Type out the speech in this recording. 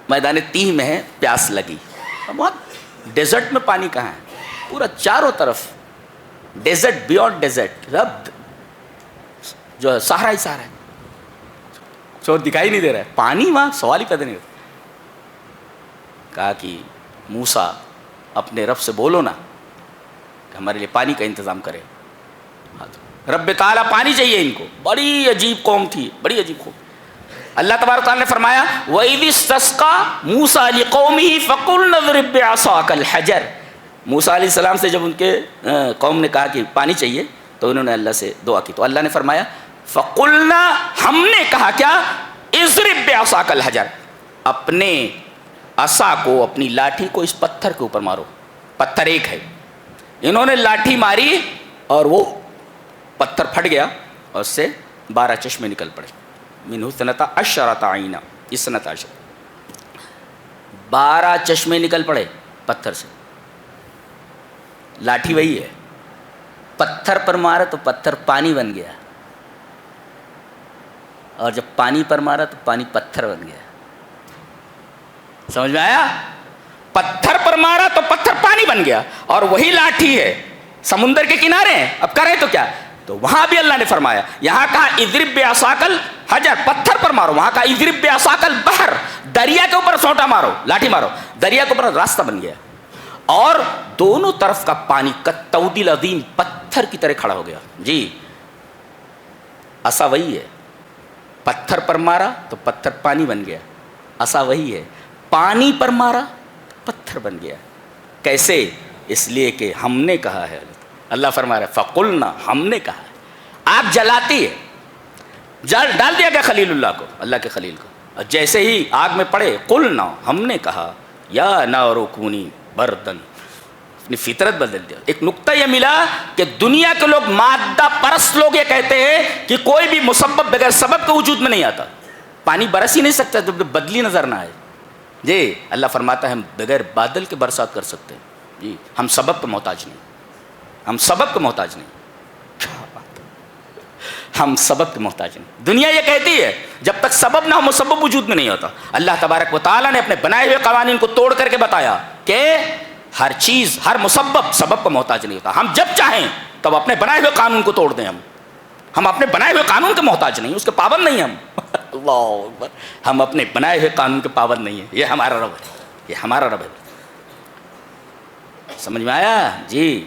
میدان تیہ میں ہے، پیاس لگی، وہاں ڈیزرٹ میں پانی کہاں ہے؟ پورا چاروں طرف ڈیزرٹ، بیونڈ ڈیزرٹ، رب جو ہے صحرا ہی صحرا ہے، جو دکھائی نہیں دے رہا ہے پانی، وہاں سوال ہی پیدا نہیں ہوتا۔ کہا کہ موسیٰ اپنے رب سے بولو نا کہ ہمارے لیے پانی کا انتظام کرے۔ رب تعالیٰ پانی چاہیے ان کو۔ بڑی عجیب قوم تھی، بڑی عجیب قوم۔ اللہ تبارک تعالیٰ نے فرمایا وَإِذِ اسْتَسْقَىٰ مُوسَىٰ لِقَوْمِهِ فَقُلْنَا اضْرِب بِّعَصَاكَ الْحَجَرَ۔ موسیٰ علیہ السلام سے جب ان کے قوم نے کہا کہ پانی چاہیے تو انہوں نے اللہ سے دعا کی، تو اللہ نے فرمایا فَقُلْنَا، ہم نے کہا کیا، اضْرِب بِّعَصَاكَ الْحَجَرَ، اپنے عصا کو، اپنی لاٹھی کو اس پتھر کے اوپر مارو۔ پتھر ایک ہے، انہوں نے لاٹھی ماری اور وہ پتھر پھٹ گیا اور اس سے 12 چشمے نکل پڑے۔ منہ 12 عینا، 12 چشمے نکل پڑے پتھر سے۔ لاٹھی وہی ہے، پتھر پر مارا تو پتھر پانی بن گیا، اور جب پانی پر مارا تو پانی پتھر بن گیا۔ سمجھ میں آیا؟ پتھر پر مارا تو پتھر پانی بن گیا، اور وہی لاٹھی ہے، سمندر کے کنارے ہیں، اب کریں تو کیا؟ تو وہاں بھی اللہ نے فرمایا، یہاں کہا اضرب بعصاک الحجر، پتھر پر مارو، وہاں کہا اضرب بعصاک البحر، دریا کے اوپر سونٹا مارو، لاٹھی مارو، دریا کے اوپر راستہ بن گیا، اور دونوں طرف کا پانی کالطود العظیم، پتھر کی طرح کھڑا ہو گیا۔ جی عصا وہی ہے، پتھر پر مارا تو پتھر پانی بن گیا، عصا وہی ہے، پانی پر مارا پتھر بن گیا۔ کیسے؟ اس لیے کہ ہم نے کہا ہے۔ اللہ فرما رہا ہے فَقُلْنَا، ہم نے کہا ہے۔ آگ جلاتی ہے، ڈال دیا گیا خلیل اللہ کو، اللہ کے خلیل کو، اور جیسے ہی آگ میں پڑے قُلْنَا، ہم نے کہا یا نارُ کُونِی بَرْدًا، اپنی فطرت بدل دیا۔ ایک نقطہ یہ ملا کہ دنیا کے لوگ، مادہ پرست لوگ، یہ کہتے ہیں کہ کوئی بھی مسبب بغیر سبب کے وجود میں نہیں آتا، پانی برس ہی نہیں سکتا جب بدلی نظر نہ آئے۔ جی اللہ فرماتا ہے ہم بغیر بادل کے برسات کر سکتے ہیں، جی ہم سبب کے محتاج نہیں، ہم سبب کے محتاج نہیں، ہم سبب کے محتاج نہیں۔ دنیا یہ کہتی ہے جب تک سبب نہ ہو مسبب وجود میں نہیں ہوتا۔ اللہ تبارک و تعالیٰ نے اپنے بنائے ہوئے قوانین کو توڑ کر کے بتایا کہ ہر چیز، ہر مسبب سبب کا محتاج نہیں ہوتا۔ ہم جب چاہیں تب اپنے بنائے ہوئے قانون کو توڑ دیں، ہم اپنے بنائے ہوئے قانون کے محتاج نہیں، اس کے پابند نہیں ہم۔ اللہ اکبر، ہم اپنے بنائے ہوئے قانون کے پابند نہیں ہیں، یہ ہمارا رب ہے، یہ ہمارا رب ہے۔ سمجھ میں آیا؟ جی